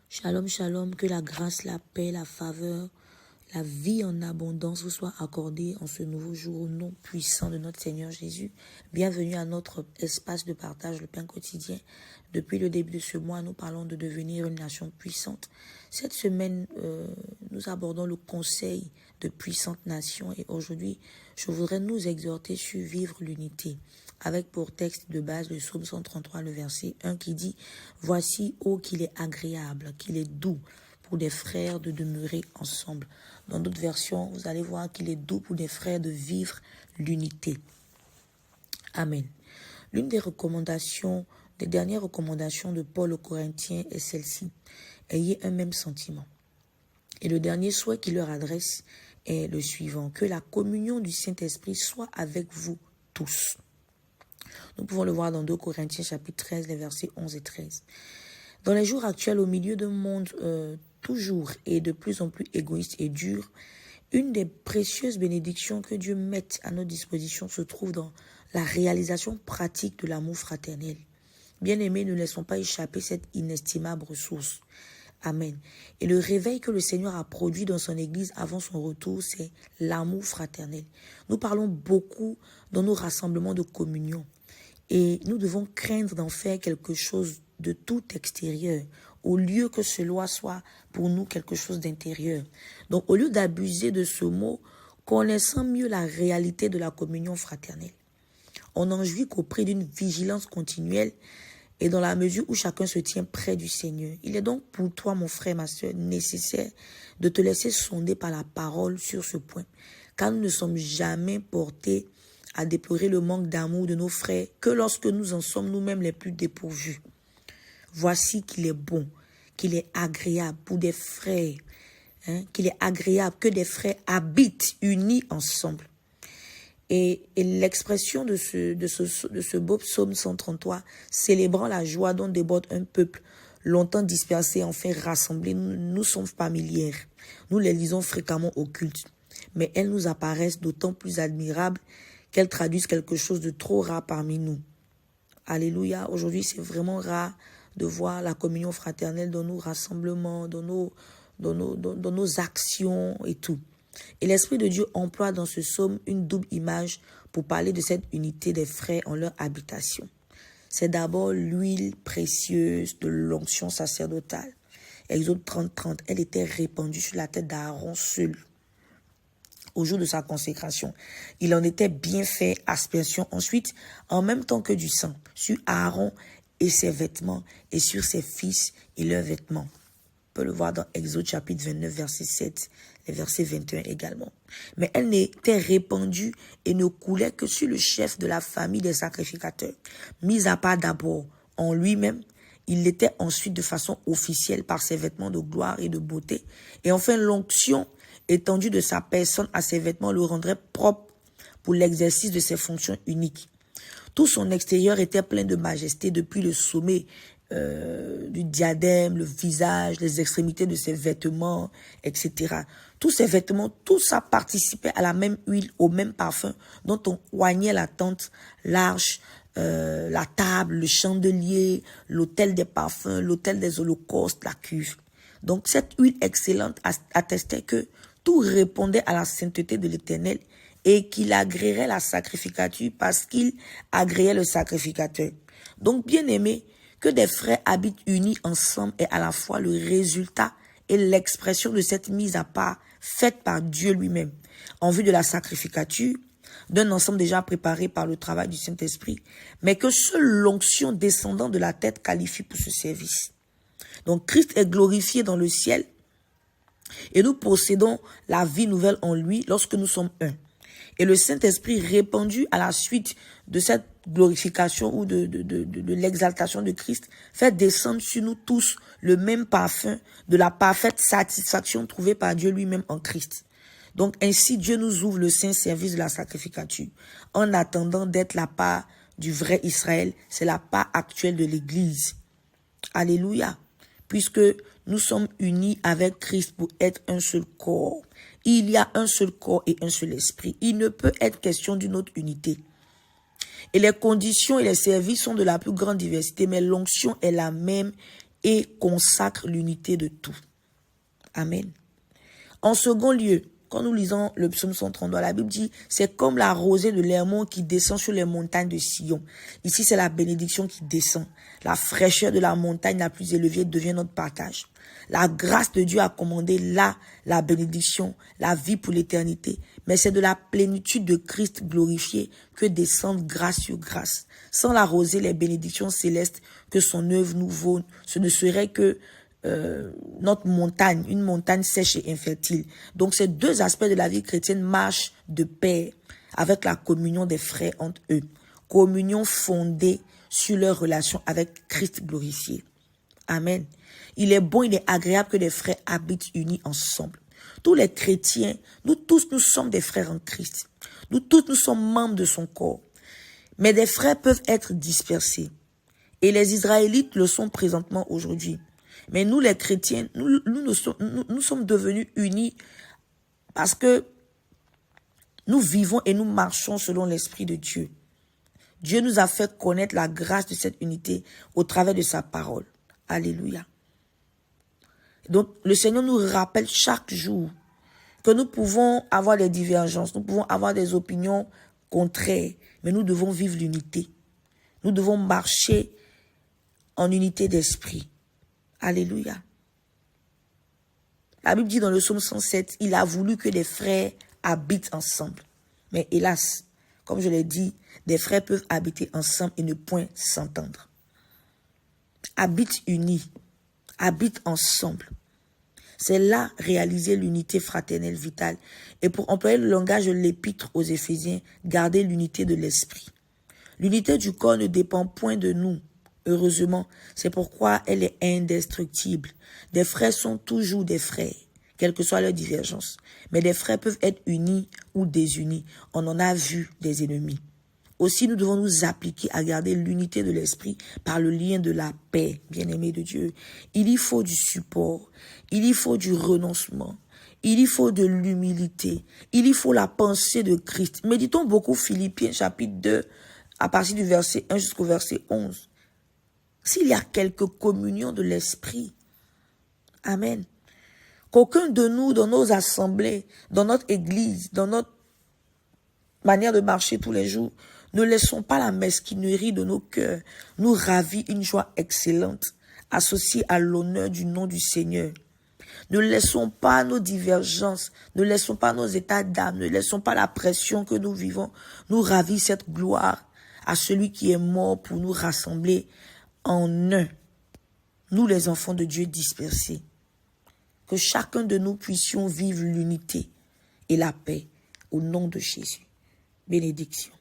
Shalom, shalom, que la grâce, la paix, la faveur, la vie en abondance vous soit accordée en ce nouveau jour au nom puissant de notre Seigneur Jésus. Bienvenue à notre espace de partage, le pain quotidien. Depuis le début de ce mois, nous parlons de devenir une nation puissante. Cette semaine, nous abordons le conseil de puissante nation et aujourd'hui, je voudrais nous exhorter sur vivre l'unité. Avec pour texte de base le psaume 133, le verset 1 qui dit « Voici, ô qu'il est agréable, qu'il est doux pour des frères de demeurer ensemble. » Dans d'autres versions, vous allez voir qu'il est doux pour des frères de vivre l'unité. Amen. L'une des dernières recommandations de Paul aux Corinthiens est celle-ci. Ayez un même sentiment. Et le dernier souhait qu'il leur adresse est le suivant. Que la communion du Saint-Esprit soit avec vous tous. Nous pouvons le voir dans 2 Corinthiens chapitre 13, les versets 11 et 13. Dans les jours actuels, au milieu d'un monde toujours et de plus en plus égoïste et dur, une des précieuses bénédictions que Dieu met à notre disposition se trouve dans la réalisation pratique de l'amour fraternel. Bien-aimés, ne laissons pas échapper cette inestimable ressource. Amen. Et le réveil que le Seigneur a produit dans son Église avant son retour, c'est l'amour fraternel. Nous parlons beaucoup dans nos rassemblements de communion. Et nous devons craindre d'en faire quelque chose de tout extérieur, au lieu que cela soit pour nous quelque chose d'intérieur. Donc, au lieu d'abuser de ce mot, connaissant mieux la réalité de la communion fraternelle, on n'en jouit qu'au prix d'une vigilance continuelle et dans la mesure où chacun se tient près du Seigneur. Il est donc pour toi, mon frère, ma soeur, nécessaire de te laisser sonder par la parole sur ce point, car nous ne sommes jamais portés à déplorer le manque d'amour de nos frères que lorsque nous en sommes nous-mêmes les plus dépourvus. Voici qu'il est bon, qu'il est agréable pour des frères, qu'il est agréable que des frères habitent unis ensemble. Et l'expression de ce beau psaume 133, célébrant la joie dont déborde un peuple longtemps dispersé, enfin rassemblé, nous sommes familières. Nous les lisons fréquemment au culte, mais elles nous apparaissent d'autant plus admirables qu'elles traduisent quelque chose de trop rare parmi nous. Alléluia. Aujourd'hui, c'est vraiment rare de voir la communion fraternelle dans nos rassemblements, dans nos actions et tout. Et l'Esprit de Dieu emploie dans ce psaume une double image pour parler de cette unité des frères en leur habitation. C'est d'abord l'huile précieuse de l'onction sacerdotale. Exode 30, elle était répandue sur la tête d'Aaron seul. Au jour de sa consécration, il en était bien fait aspersion ensuite, en même temps que du sang, sur Aaron et ses vêtements, et sur ses fils et leurs vêtements. On peut le voir dans Exode chapitre 29, verset 7, et verset 21 également. Mais elle n'était répandue et ne coulait que sur le chef de la famille des sacrificateurs, mis à part d'abord en lui-même. Il l'était ensuite de façon officielle par ses vêtements de gloire et de beauté. Et enfin, l'onction étendue de sa personne à ses vêtements le rendrait propre pour l'exercice de ses fonctions uniques. Tout son extérieur était plein de majesté depuis le sommet du diadème, le visage, les extrémités de ses vêtements, etc. Tous ces vêtements, tout ça participait à la même huile, au même parfum dont on oignait la tente, l'arche, la table, le chandelier, l'autel des parfums, l'autel des holocaustes, la cuve. Donc cette huile excellente attestait que tout répondait à la sainteté de l'Éternel et qu'il agréerait la sacrificature parce qu'il agréait le sacrificateur. Donc, bien aimé, que des frères habitent unis ensemble est à la fois le résultat et l'expression de cette mise à part faite par Dieu lui-même en vue de la sacrificature, d'un ensemble déjà préparé par le travail du Saint-Esprit, mais que seule l'onction descendant de la tête qualifie pour ce service. Donc, Christ est glorifié dans le ciel et nous possédons la vie nouvelle en lui lorsque nous sommes un. Et le Saint-Esprit répandu à la suite de cette glorification ou de l'exaltation de Christ fait descendre sur nous tous le même parfum de la parfaite satisfaction trouvée par Dieu lui-même en Christ. Donc ainsi Dieu nous ouvre le saint service de la sacrificature en attendant d'être la part du vrai Israël. C'est la part actuelle de l'Église. Alléluia. Puisque nous sommes unis avec Christ pour être un seul corps. Il y a un seul corps et un seul esprit. Il ne peut être question d'une autre unité. Et les conditions et les services sont de la plus grande diversité, mais l'onction est la même et consacre l'unité de tout. Amen. En second lieu, quand nous lisons le psaume 132, la Bible dit, c'est comme la rosée de l'Hermon qui descend sur les montagnes de Sion. Ici, c'est la bénédiction qui descend. La fraîcheur de la montagne la plus élevée devient notre partage. La grâce de Dieu a commandé là la bénédiction, la vie pour l'éternité. Mais c'est de la plénitude de Christ glorifié que descendent grâce sur grâce. Sans la rosée, les bénédictions célestes que son œuvre nous vaut, ce ne serait que notre montagne, une montagne sèche et infertile. Donc ces deux aspects de la vie chrétienne marchent de pair avec la communion des frères entre eux. Communion fondée sur leur relation avec Christ glorifié. Amen. Il est bon, il est agréable que les frères habitent unis ensemble. Tous les chrétiens, nous tous, nous sommes des frères en Christ. Nous tous, nous sommes membres de son corps. Mais des frères peuvent être dispersés. Et les Israélites le sont présentement aujourd'hui. Mais nous, les chrétiens, nous sommes devenus unis parce que nous vivons et nous marchons selon l'Esprit de Dieu. Dieu nous a fait connaître la grâce de cette unité au travers de sa parole. Alléluia. Donc, le Seigneur nous rappelle chaque jour que nous pouvons avoir des divergences, nous pouvons avoir des opinions contraires, mais nous devons vivre l'unité. Nous devons marcher en unité d'esprit. Alléluia. La Bible dit dans le psaume 107, il a voulu que les frères habitent ensemble. Mais hélas, comme je l'ai dit, des frères peuvent habiter ensemble et ne point s'entendre. Habite unis, habite ensemble. C'est là réaliser l'unité fraternelle vitale. Et pour employer le langage de l'épître aux Éphésiens, garder l'unité de l'esprit. L'unité du corps ne dépend point de nous. Heureusement, c'est pourquoi elle est indestructible. Des frères sont toujours des frères, quelle que soit leur divergence. Mais des frères peuvent être unis ou désunis. On en a vu des ennemis. Aussi, nous devons nous appliquer à garder l'unité de l'esprit par le lien de la paix, bien-aimés de Dieu. Il y faut du support, il y faut du renoncement, il y faut de l'humilité, il y faut la pensée de Christ. Méditons beaucoup Philippiens chapitre 2, à partir du verset 1 jusqu'au verset 11. S'il y a quelque communion de l'esprit, amen, qu'aucun de nous, dans nos assemblées, dans notre église, dans notre manière de marcher tous les jours, ne laissons pas la mesquinerie de nos cœurs nous ravir une joie excellente, associée à l'honneur du nom du Seigneur. Ne laissons pas nos divergences, ne laissons pas nos états d'âme, ne laissons pas la pression que nous vivons nous ravir cette gloire à celui qui est mort pour nous rassembler en un, nous les enfants de Dieu dispersés. Que chacun de nous puissions vivre l'unité et la paix au nom de Jésus. Bénédiction.